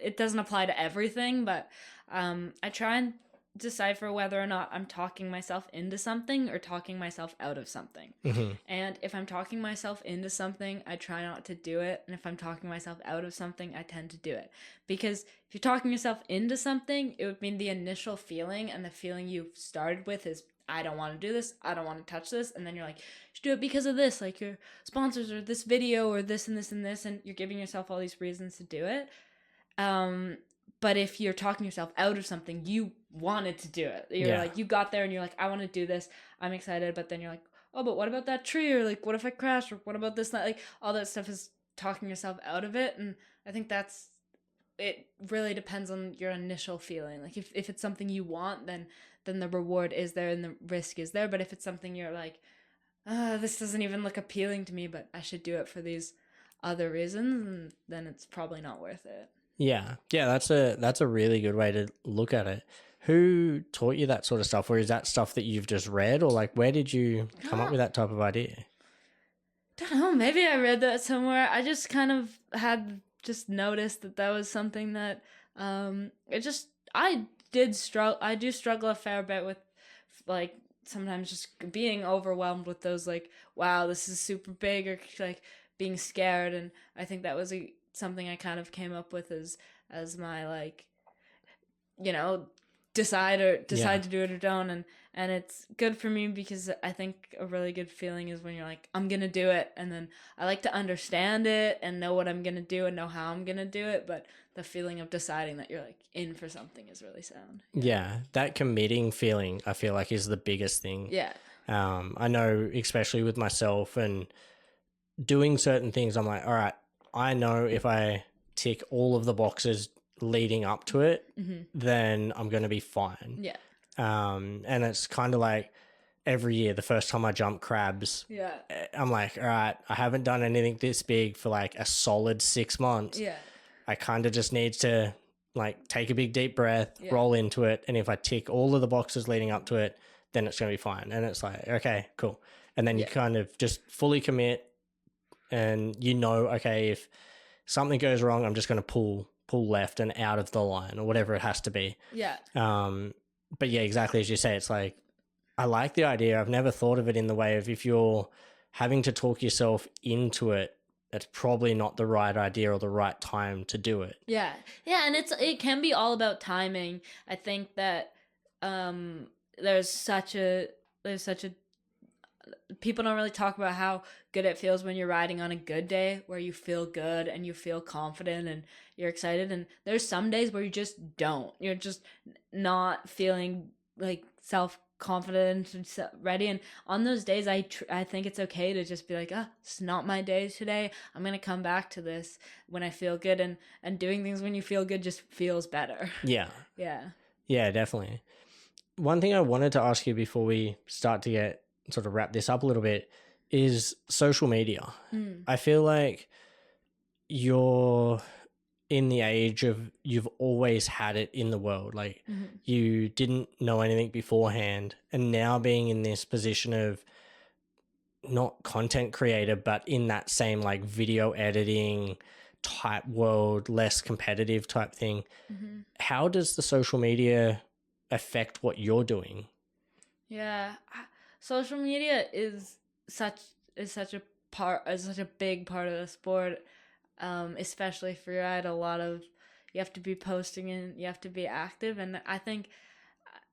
it doesn't apply to everything, but I try and decipher whether or not I'm talking myself into something or talking myself out of something. Mm-hmm. And if I'm talking myself into something, I try not to do it. And if I'm talking myself out of something, I tend to do it. Because if you're talking yourself into something, it would mean the initial feeling, and the feeling you've started with is, I don't want to do this, I don't want to touch this. And then you're like, you should do it because of this, like your sponsors or this video or this and this and this. And you're giving yourself all these reasons to do it. But if you're talking yourself out of something, you wanted to do it. You're like, you got there and you're like, I want to do this. I'm excited. But then you're like, oh, but what about that tree? Or like, what if I crash? Or what about this? That? Like, all that stuff is talking yourself out of it. And I think it really depends on your initial feeling. Like if it's something you want, then the reward is there and the risk is there. But if it's something you're like, this doesn't even look appealing to me, but I should do it for these other reasons, then it's probably not worth it. Yeah, that's a really good way to look at it. Who taught you that sort of stuff, or is that stuff that you've just read, or like where did you come up with that type of idea? Don't know. Maybe I read that somewhere. I just kind of had just noticed that was something that I do struggle a fair bit with, like sometimes just being overwhelmed with those, like, wow, this is super big, or like being scared. And I think that was something I kind of came up with as my, like, decide to do it or don't. And it's good for me because I think a really good feeling is when you're like, I'm gonna do it, and then I like to understand it and know what I'm gonna do and know how I'm gonna do it, but the feeling of deciding that you're like in for something is really sound. Yeah, that committing feeling I feel like is the biggest thing. Yeah. I know, especially with myself and doing certain things, I'm like, all right, I know if I tick all of the boxes leading up to it, then I'm going to be fine. Yeah. And it's kind of like every year, the first time I jump crabs, I'm like, all right, I haven't done anything this big for like a solid 6 months. Yeah. I kind of just need to like take a big deep breath, Yeah. roll into it, and if I tick all of the boxes leading up to it, then it's going to be fine. And it's like, okay, cool. And then you kind of just fully commit, and you know, okay, if something goes wrong, I'm just going to pull left and out of the line or whatever it has to be. Yeah. But yeah, exactly as you say, it's like, I like the idea. I've never thought of it in the way of if you're having to talk yourself into it, that's probably not the right idea or the right time to do it. Yeah. Yeah, and it can be all about timing. I think that there's such a people don't really talk about how good it feels when you're riding on a good day where you feel good and you feel confident and you're excited, and there's some days where you just don't. You're just not feeling like self-confident and ready, and on those days I think it's okay to just be like, it's not my day today. I'm going to come back to this when I feel good, and doing things when you feel good just feels better. Yeah. Yeah. Yeah, definitely. One thing I wanted to ask you before we start to get sort of wrap this up a little bit is social media. I feel like you're in the age of you've always had it in the world. Like you didn't know anything beforehand, and now being in this position of not content creator, but in that same like video editing type world, less competitive type thing. How does the social media affect what you're doing? Yeah, social media is such a big part of the sport, especially freeride. A lot of you have to be posting and you have to be active, and I think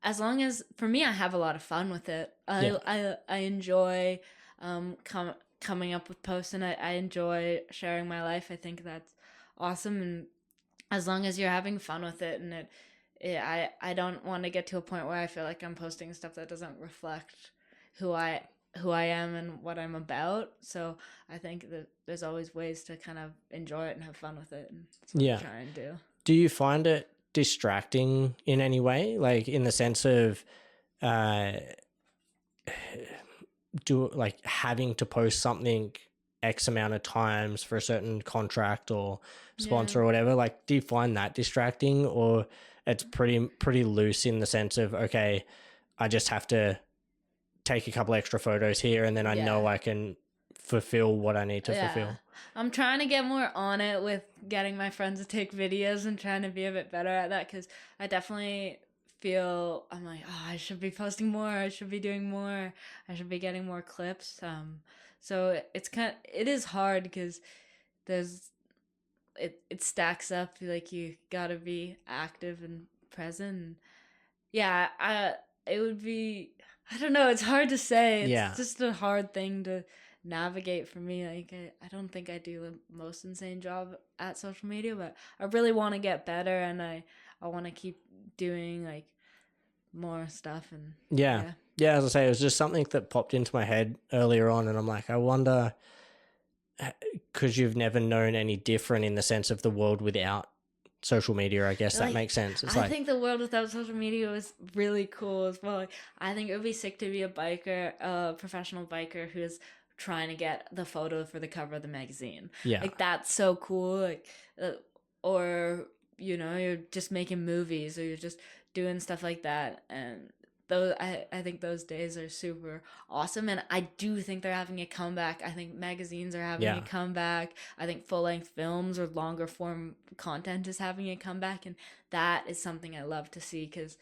as long as for me, I have a lot of fun with it. I enjoy coming up with posts, and I enjoy sharing my life. I think that's awesome, and as long as you're having fun with it, and I don't want to get to a point where I feel like I'm posting stuff that doesn't reflect who I am and what I'm about. So I think that there's always ways to kind of enjoy it and have fun with it, and that's what I try and do. Do you find it distracting in any way, like in the sense of having to post something X amount of times for a certain contract or sponsor or whatever? Like, do you find that distracting, or it's pretty loose in the sense of, okay, I just have to take a couple extra photos here and then I know I can fulfill what I need to fulfill? I'm trying to get more on it with getting my friends to take videos and trying to be a bit better at that, because I definitely feel I'm like, I should be posting more, I should be doing more, I should be getting more clips. So it is hard because it stacks up, like you gotta be active and present. It would be, I don't know, it's hard to say. It's just a hard thing to navigate for me. Like I don't think I do the most insane job at social media, but I really want to get better, and I want to keep doing like more stuff. And yeah, as I say, it was just something that popped into my head earlier on, and I'm like, I wonder, because you've never known any different in the sense of the world without social media, I guess that makes sense. It's I think the world without social media was really cool as well. Like, I think it would be sick to be a biker, a professional biker who is trying to get the photo for the cover of the magazine. Yeah. Like, that's so cool. Like, or, you're just making movies, or you're just doing stuff like that. And I think those days are super awesome, and I do think they're having a comeback. I think magazines are having a comeback. I think full-length films or longer form content is having a comeback, and that is something I love to see, because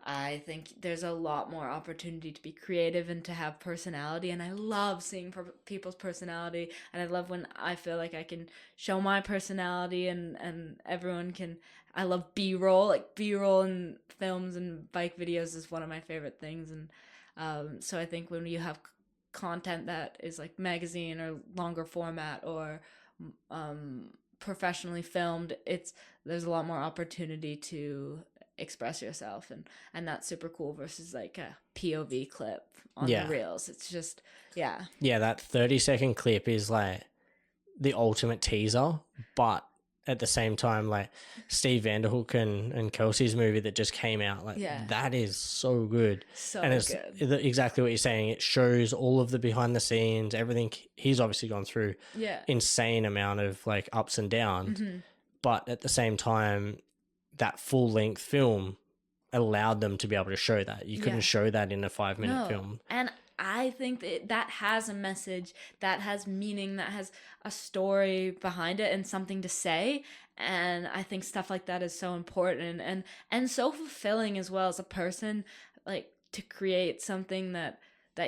I think there's a lot more opportunity to be creative and to have personality, and I love seeing people's personality, and I love when I feel like I can show my personality, and everyone can. I love B-roll, like B-roll in films and bike videos is one of my favorite things, and so I think when you have content that is like magazine or longer format or professionally filmed, there's a lot more opportunity to express yourself, and that's super cool versus like a POV clip on the reels. It's just that 30-second clip is like the ultimate teaser, but at the same time, like Steve Vanderhook and Kelsey's movie that just came out, like that is so good. And it's good. Exactly what you're saying. It shows all of the behind the scenes, everything. He's obviously gone through insane amount of like ups and downs, but at the same time, that full length film allowed them to be able to show that. You couldn't show that in a 5-minute film. And I think that has a message, that has meaning, that has a story behind it and something to say. And I think stuff like that is so important and so fulfilling as well as a person, like to create something that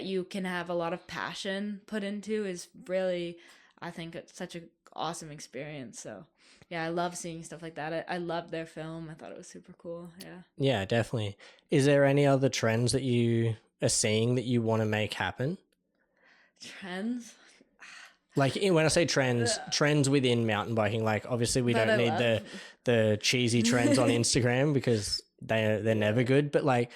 you can have a lot of passion put into is really, I think it's such an awesome experience. So yeah, I love seeing stuff like that. I loved their film. I thought it was super cool. Yeah. Yeah, definitely. Is there any other trends that you are seeing that you want to make happen? Trends? Like when I say trends within mountain biking, like obviously we don't need the cheesy trends on Instagram because they're never good. But like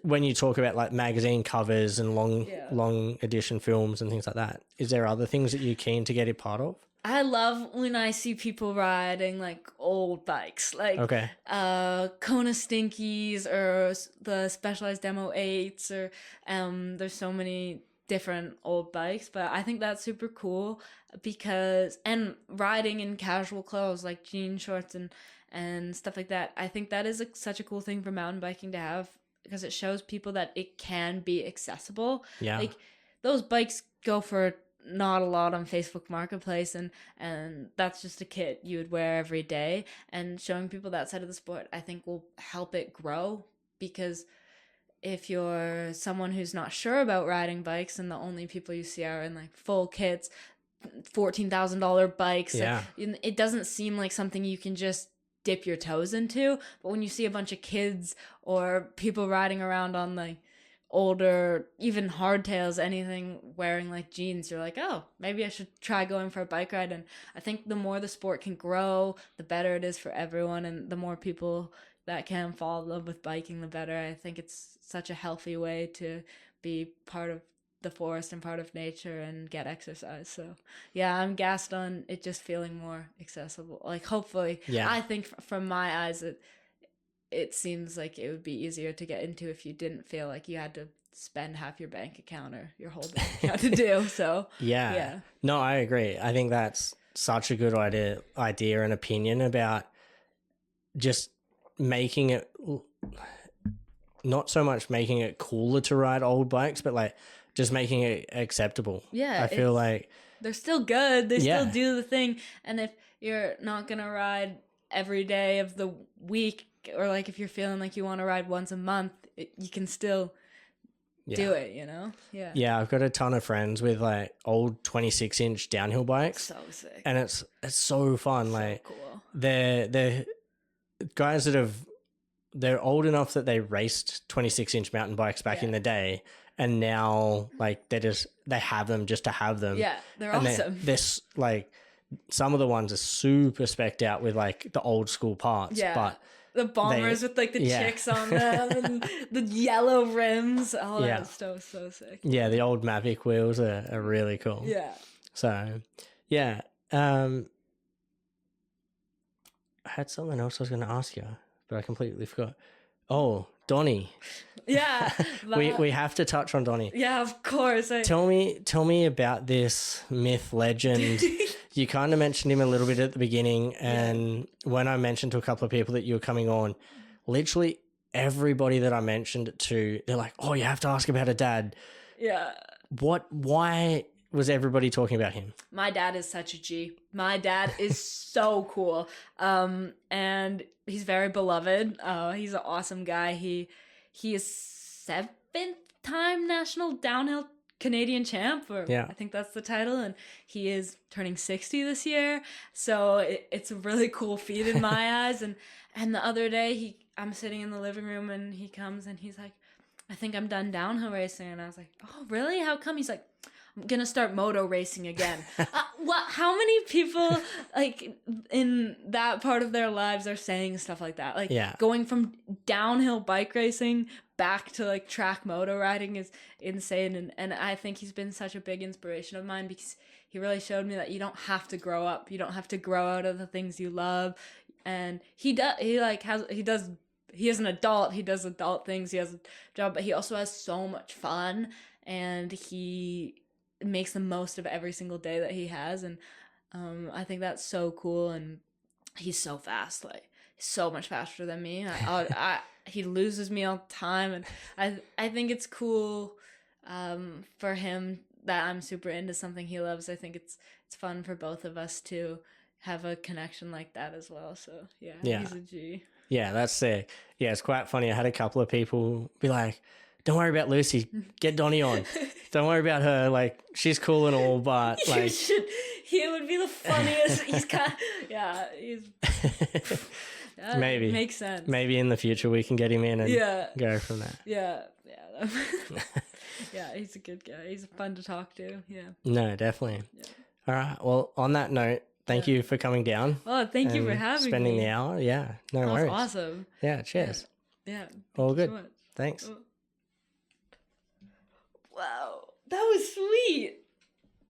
when you talk about like magazine covers and long edition films and things like that, is there other things that you're keen to get a part of? I love when I see people riding like old bikes, like Kona Stinkies or the Specialized Demo 8s, or there's so many different old bikes, but I think that's super cool because, and riding in casual clothes like jean shorts and stuff like that, I think that is such a cool thing for mountain biking to have because it shows people that it can be accessible. Yeah. Like those bikes go for not a lot on Facebook Marketplace, and that's just a kit you would wear every day, and showing people that side of the sport I think will help it grow, because if you're someone who's not sure about riding bikes and the only people you see are in like full kits, $14,000 bikes, it doesn't seem like something you can just dip your toes into. But when you see a bunch of kids or people riding around on like older, even hardtails, anything, wearing like jeans, you're like, oh, maybe I should try going for a bike ride. And I think the more the sport can grow, the better it is for everyone, and the more people that can fall in love with biking, the better. I think it's such a healthy way to be part of the forest and part of nature and get exercise. So yeah, I'm gassed on it just feeling more accessible. Like hopefully, I think from my eyes it seems like it would be easier to get into if you didn't feel like you had to spend half your bank account or your whole bank account to do. So yeah. No, I agree. I think that's such a good idea and opinion about just making it, not so much making it cooler to ride old bikes, but like just making it acceptable. Yeah. I feel like they're still good. They still do the thing. And if you're not going to ride every day of the week, or like if you're feeling like you want to ride once a month, you can still do it, you know? Yeah, I've got a ton of friends with like old 26-inch downhill bikes. So sick. And it's so fun. So like cool. They're guys they're old enough that they raced 26-inch mountain bikes back in the day, and now like they have them just to have them. Yeah, they're awesome. They're like, some of the ones are super specced out with like the old school parts. Yeah. But the bombers with like the chicks on them and the yellow rims. Oh, that's so sick. Yeah, the old Mavic wheels are really cool. Yeah. So, yeah. I had something else I was going to ask you, but I completely forgot. Oh, Donnie. Yeah. we have to touch on Donnie. Yeah, of course. Tell me about this myth legend. You kind of mentioned him a little bit at the beginning, and when I mentioned to a couple of people that you were coming on, literally everybody that I mentioned it to, they're like, oh, you have to ask about a dad. Yeah. Why was everybody talking about him? My dad is such a G. My dad is so cool. And he's very beloved. He's an awesome guy. He is 7th time national downhill Canadian champ, or I think that's the title, and he is turning 60 this year. So it's a really cool feat in my eyes. And the other day I'm sitting in the living room and he comes and he's like, I think I'm done downhill racing. And I was like, oh, really? How come? He's like, I'm going to start moto racing again. How many people like in that part of their lives are saying stuff like that? Like going from downhill bike racing back to like track moto riding is insane. And I think he's been such a big inspiration of mine, because he really showed me that you don't have to grow up. You don't have to grow out of the things you love. And he is an adult. He does adult things. He has a job, but he also has so much fun, and he makes the most of every single day that he has. And I think that's so cool. And he's so fast. Like so much faster than me. He loses me all the time, and I think it's cool for him that I'm super into something he loves. I think it's fun for both of us to have a connection like that as well. So yeah. He's a G. Yeah, that's sick. Yeah, it's quite funny. I had a couple of people be like, don't worry about Lucy, get Donnie on. Don't worry about her, like, she's cool and all, but like he would be the funniest. He's kind of, yeah, he's maybe makes sense. Maybe in the future we can get him in and go from there. Yeah. Yeah, he's a good guy. He's fun to talk to. Yeah. No, definitely. Yeah. All right. Well, on that note, thank you for coming down. Oh, thank you for having spending me. the hour. Yeah, no worries. That was awesome. Yeah, cheers. Yeah. All good. So thanks. Wow, that was sweet.